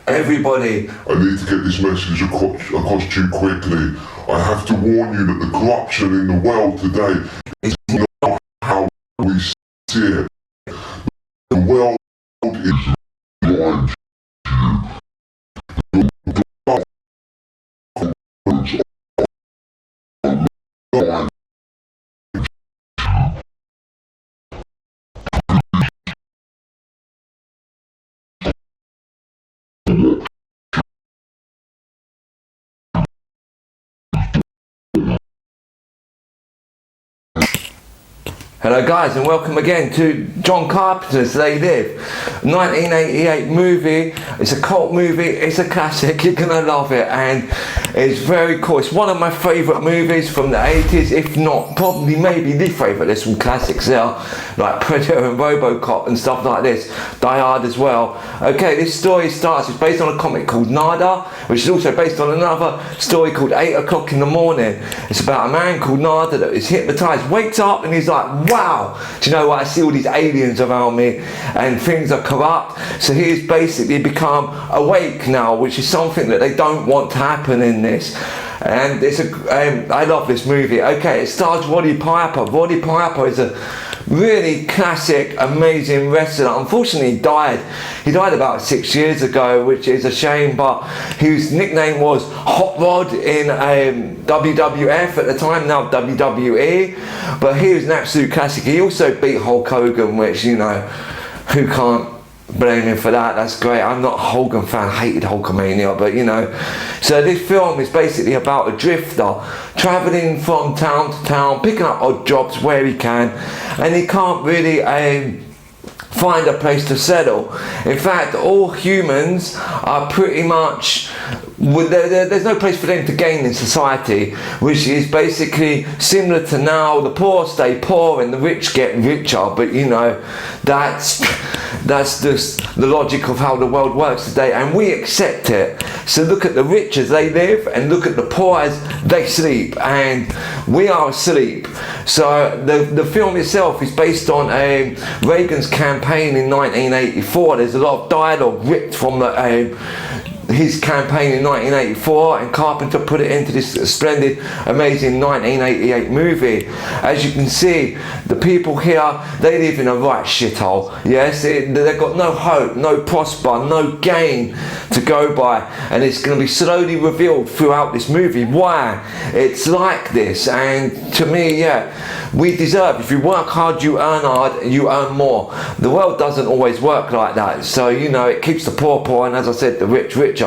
Everybody, I need to get this message across to you quickly. I have to warn you that the corruption in the world today is not how we see it. The world is blind to you. hello guys, and welcome again to John Carpenter's They Live. 1988 movie. It's a cult movie, it's a classic, you're gonna love it, and it's very cool. It's one of my favourite movies from the 80s, if not probably maybe the favourite. There's some classics there, like Predator and Robocop and stuff like this, Die Hard as well. Okay, this story starts, it's based on a comic called Nada, which is also based on another story called 8 o'clock in the morning. It's about a man called Nada that is hypnotised, wakes up and he's like, wow, do you know what, I see all these aliens around me and things are corrupt. So he's basically become awake now, which is something that they don't want to happen in this. And it's I love this movie. Okay, it stars Roddy Piper. Roddy Piper is a really classic, amazing wrestler. Unfortunately, he died. He died about 6 years ago, which is a shame, but his nickname was Hot Rod in WWF at the time, now WWE. But he was an absolute classic. He also beat Hulk Hogan, which, you know, who can't blame him for that? That's great. I'm not a Hogan fan, I hated Hulkamania, but you know. So this film is basically about a drifter travelling from town to town, picking up odd jobs where he can, and he can't really find a place to settle. In fact, all humans are pretty much, there's no place for them to gain in society, which is basically similar to now, the poor stay poor and the rich get richer, but you know, that's just the logic of how the world works today, and we accept it. So look at the rich as they live, and look at the poor as they sleep, and we are asleep. So the film itself is based on Reagan's campaign in 1984. There's a lot of dialogue ripped from his campaign in 1984, and Carpenter put it into this splendid, amazing 1988 movie. As you can see, the people here, they live in a right shithole. Yes, they've got no hope, no prosper, no gain to go by, and it's going to be slowly revealed throughout this movie why it's like this. And to me, yeah, we deserve, if you work hard, you earn hard, you earn more. The world doesn't always work like that, so you know, it keeps the poor poor, and as I said, the rich richer.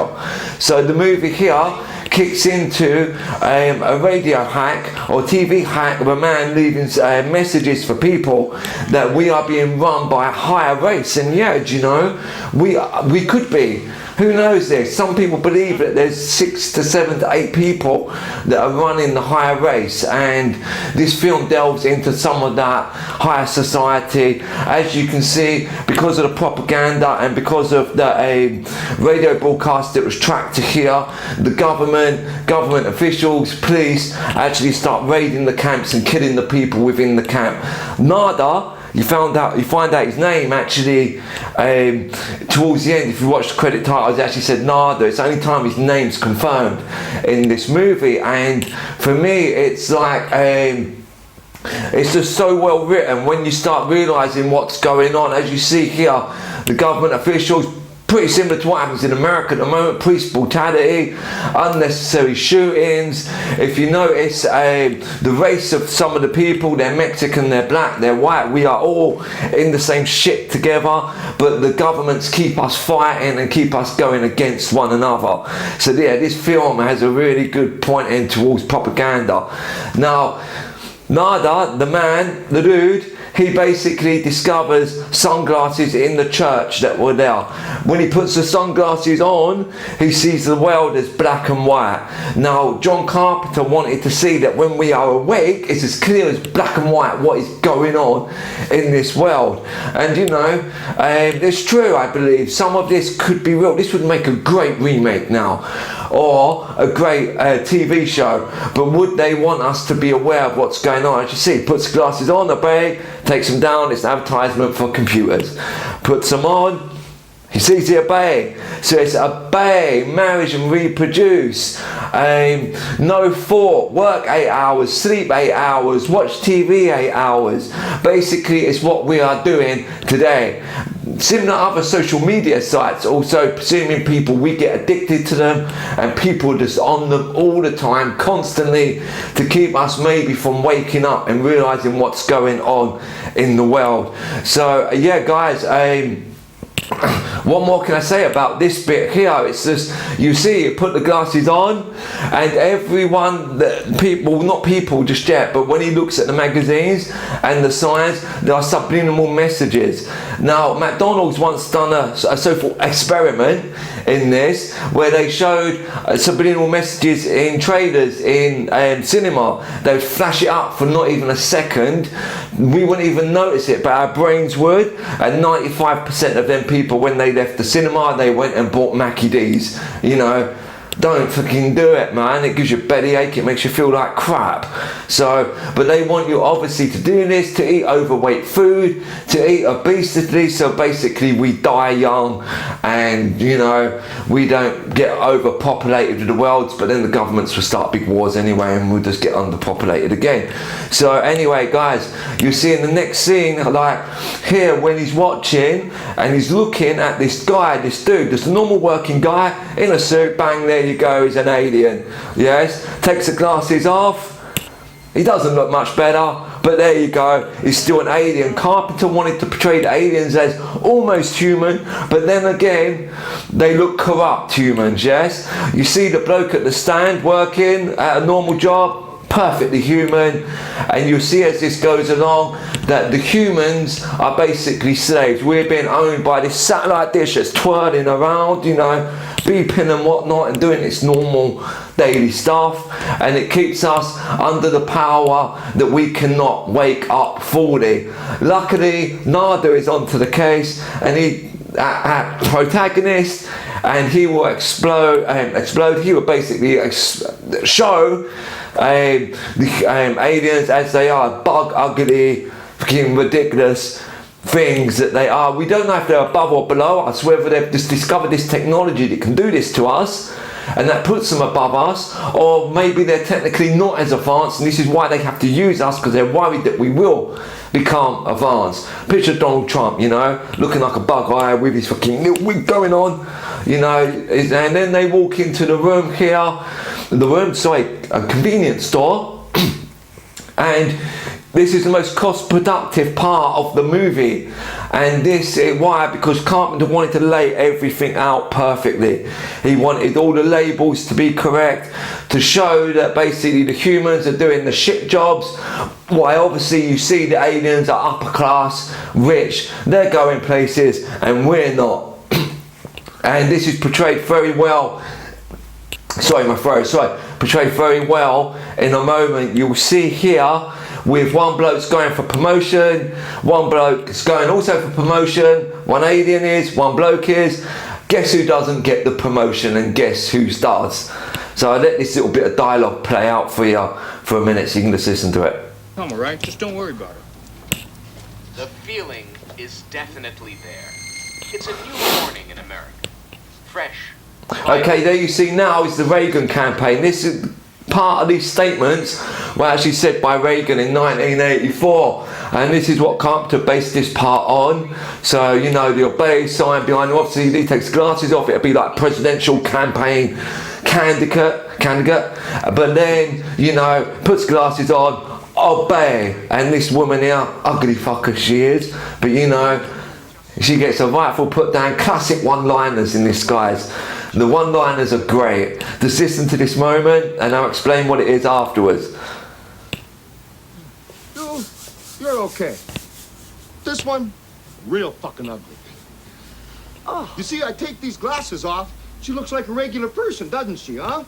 So the movie here kicks into a radio hack or TV hack of a man leaving messages for people that we are being run by a higher race. And yeah, do you know, we could be. Who knows this? Some people believe that there's 6 to 7 to 8 people that are running the higher race, and this film delves into some of that higher society. As you can see, because of the propaganda and because of the radio broadcast that was tracked to here, the government officials, police actually start raiding the camps and killing the people within the camp. Nada, you find out his name actually towards the end. If you watch the credit titles, it actually said Nada. It's the only time his name's confirmed in this movie, and for me it's like it's just so well written when you start realising what's going on. As you see here, the government officials, pretty similar to what happens in America at the moment, police brutality, unnecessary shootings. If you notice the race of some of the people, they're Mexican, they're black, they're white, we are all in the same shit together, but the governments keep us fighting and keep us going against one another. So yeah, this film has a really good pointing towards propaganda. Now, Nada, the man, the dude, he basically discovers sunglasses in the church that were there. When he puts the sunglasses on, he sees the world as black and white. Now, John Carpenter wanted to see that when we are awake, it's as clear as black and white what is going on in this world. And you know, it's true, I believe. Some of this could be real. This would make a great remake now, or a great TV show. But would they want us to be aware of what's going on? As you see, puts glasses on, obey, takes them down, it's an advertisement for computers. Puts them on, He sees it obey. So it's obey, marriage and reproduce. No thought, work 8 hours, sleep 8 hours, watch TV 8 hours. Basically, it's what we are doing today. Similar other social media sites also presuming people, we get addicted to them and people are just on them all the time, constantly, to keep us maybe from waking up and realizing what's going on in the world. So yeah guys, what more can I say about this bit here? It's just, you see, you put the glasses on and everyone, people, not people just yet, but when he looks at the magazines and the signs, there are subliminal messages. Now, McDonald's once done a so-called experiment in this, where they showed subliminal messages in trailers in cinema. They would flash it up for not even a second. We wouldn't even notice it, but our brains would. And 95% of them people, when they left the cinema, they went and bought Mackie D's. You know, don't fucking do it, man. It gives you a bellyache, it makes you feel like crap. So, but they want you obviously to do this, to eat overweight food, to eat obesity, so basically we die young and, you know, we don't get overpopulated with the world, but then the governments will start big wars anyway and we'll just get underpopulated again. So anyway guys, you see in the next scene, like here, when he's watching and he's looking at this guy, this dude, just a normal working guy in a suit, bang, there you go, he's an alien. Yes, takes the glasses off, he doesn't look much better, but there you go, he's still an alien. Carpenter wanted to portray the aliens as almost human, but then again they look corrupt humans. Yes, you see the bloke at the stand working at a normal job, perfectly human, and you see as this goes along that the humans are basically slaves. We're being owned by this satellite dish that's twirling around, you know, beeping and whatnot and doing its normal daily stuff, and it keeps us under the power that we cannot wake up fully. Luckily, Nada is onto the case, and he protagonist, and he will explode. He will basically show the aliens as they are, bug ugly, fucking ridiculous things that they are. We don't know if they're above or below us, whether they've just discovered this technology that can do this to us and that puts them above us, or maybe they're technically not as advanced and this is why they have to use us, because they're worried that we will become advanced. Picture Donald Trump, you know, looking like a bug eye with his fucking little wig going on, you know, and then they walk into the room here, a convenience store, and this is the most cost productive part of the movie. And this is why, because Carpenter wanted to lay everything out perfectly. He wanted all the labels to be correct, to show that basically the humans are doing the shit jobs, while obviously you see the aliens are upper class, rich, they're going places and we're not. And this is portrayed very well. Portrayed very well in a moment. You'll see here with one bloke's going for promotion, one bloke is going also for promotion, one alien is, one bloke is. Guess who doesn't get the promotion and guess who does? So I let this little bit of dialogue play out for you for a minute so you can just listen to it. I'm alright, just don't worry about it. The feeling is definitely there. It's a new morning in America. Fresh. Okay, there you see now is the Reagan campaign. This is part of these statements were actually said by Reagan in 1984, and this is what Carpenter based this part on. So, you know, the obey sign behind him, obviously he takes glasses off, it'll be like presidential campaign candidate, but then, you know, puts glasses on, obey, and this woman here, ugly fucker she is, but you know, she gets a rightful put down. Classic one-liners in this, guys. The one-liners are great. Just listen to this moment and I'll explain what it is afterwards. You're okay. This one, real fucking ugly. Oh. You see, I take these glasses off, she looks like a regular person, doesn't she, huh?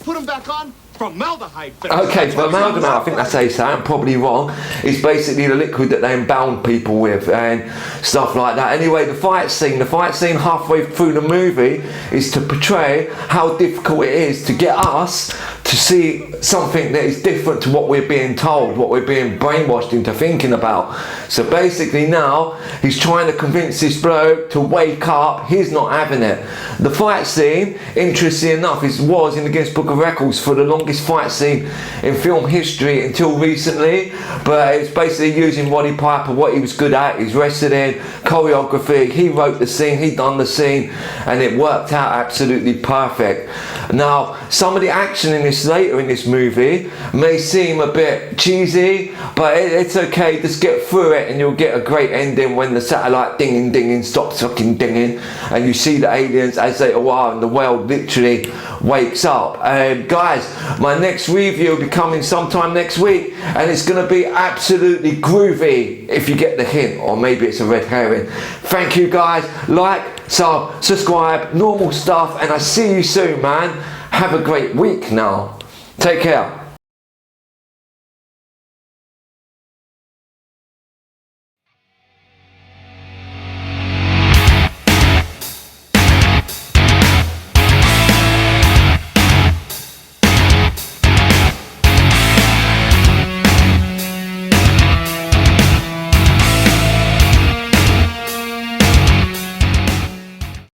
Put them back on, Formaldehyde. Okay, formaldehyde, I think that's how you say it, I'm probably wrong. It's basically the liquid that they embalm people with and stuff like that. Anyway, the fight scene halfway through the movie is to portray how difficult it is to get us to see something that is different to what we're being told, what we're being brainwashed into thinking about. So basically now, he's trying to convince this bloke to wake up, he's not having it. The fight scene, interestingly enough, was in the Guinness Book of Records for the longest fight scene in film history until recently, but it's basically using Roddy Piper, what he was good at, his wrestling, choreography, he wrote the scene, he done the scene, and it worked out absolutely perfect. Now, some of the action in this later in this movie may seem a bit cheesy, but it's okay, just get through it and you'll get a great ending when the satellite dinging stops fucking dinging and you see the aliens as they are and the world literally wakes up. Guys, my next review will be coming sometime next week and it's going to be absolutely groovy if you get the hint, or maybe it's a red herring. Thank you guys, like, subscribe, normal stuff, and I see you soon, man. Have a great week now. Take care.